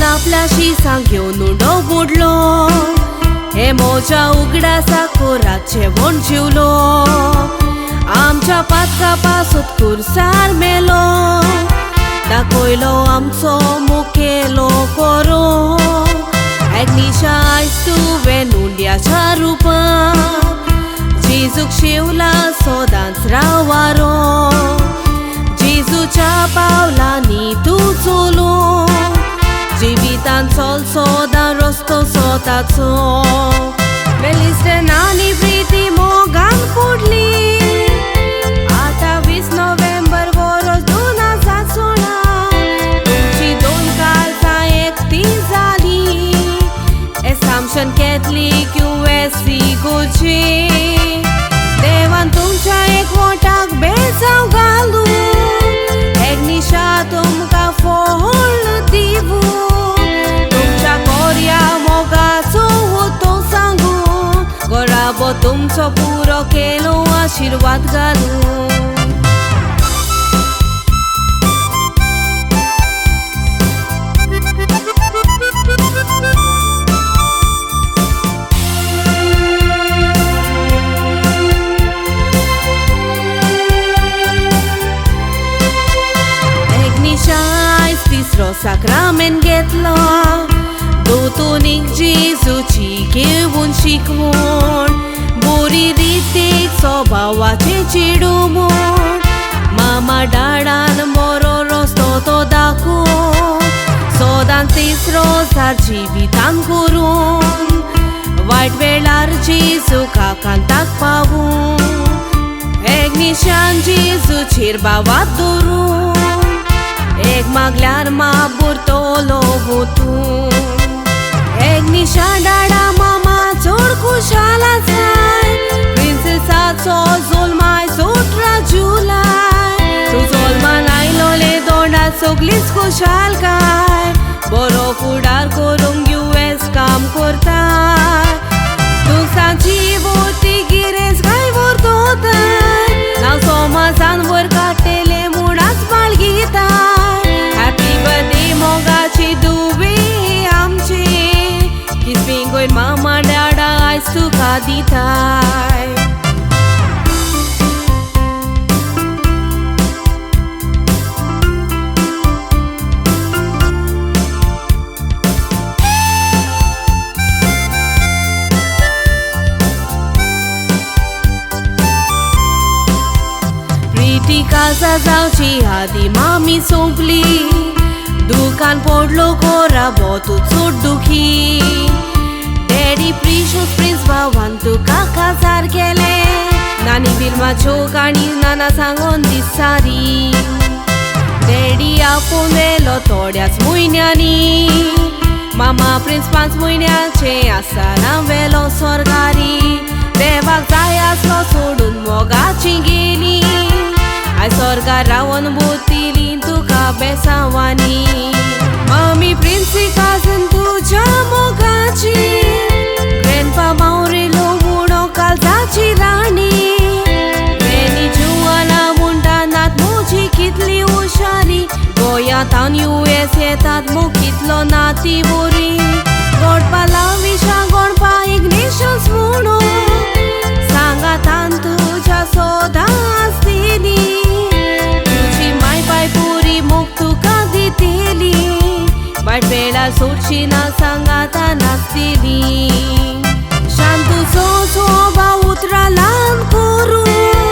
आपल्याशी सांगेवन उडो बुडलो हे मोच्या उगडासा कोराचे वण जिवलो आमच्या पातका पासून कुरसार मेलो दाखयलो आमचो मुखेलो कोरो Aignisha आयज तुवें नुंड्याच्या रुपान जेजूक शिवला सोदांच रावारो जेजूच्या पावलांनी तूं चलून जिवितान चल सोदां रस्तो स्वताचो मेलिस्टनानी प्रीती मोगान पडली आतां 20 नोव्हेंबर वर्स 2016 तुमची 2 काळजां एकठी जाली एसामशन कॅथलीक USC गोची देवान तुमच्या एकवटाक बेजाव घालूं Aignisha तुमकां फळ दिवूं तुमच्या कोर्या मोगाचो होतो सांगून घराबो तुमचो पुरो केलो आशिर्वाद घालूं तिसरो साक्रामेंट घेतलो दोतोनीक जेजूची घेवन शिकवण बरी रितीक स्वभावाचे चिडूमण मामा डाडान बरो रस्तो तो दाखोवन सोदां तिसरो जार जिवितान करून वायट वेळार जेजू काकांताक पावून Aignishan जेजूचेर बावात दवरून एक मागल्यार माबूर तोलो वतून Aignisha डाडा मामा चड खुशाल आसाय प्रिन्सेसाचो जोल्माय 17 जुलाय तूं जोल्मान आयलोले दोंडा सगलीच खुशालकाय बरो फुडार करूंक US काम करताय तूं सांची वोती गिरेज काय व्हरतोताय नांव समाजान वर काडटेले मुडाच बाळगिताय Happy birthday मोगाची दुवे आमचे किसबींग गोयन मामा डाडा आयज तुका दिताय प्रीती काजा जावची आदी मामी सोंपली दुकान पडलो घोराबो तूं चड दुखी डॅडी प्रिशस प्रिन्स भावान तुका काजार केले नानी बिल्माच्यो काणी नाना सांगोन दिसारी डॅडी आपूण व्हेलो थोड्याच म्हयन्यांनी मामा प्रिन्स 5 म्हयन्याचे आसतना व्हेलो सरकारी देवाक जाय आसलो सोडून मोगाची गेली आयज स्वर्गार रावन बोतिली तुका बेसांवांनी मम्मी प्रिन्सी काजन तुज्या मोगाची ग्रँडपा मावरेलो म्हणो काळजाची राणी ग्रॅनी जुवाना म्हणटा नात म्हजी कितली हुशारी गोंयांत US येतात मो कितलो नाती बरी गोडपाला विशा गोडपा Aignisha म्हणो सांगातान तुज्या सोदां आसतली तुजी माय पाय पुरी मोग तुका दितेली वायट वेळार सोडची ना सांगाता नासतली शांतूचो स्वभाव उतरां ल्हान करून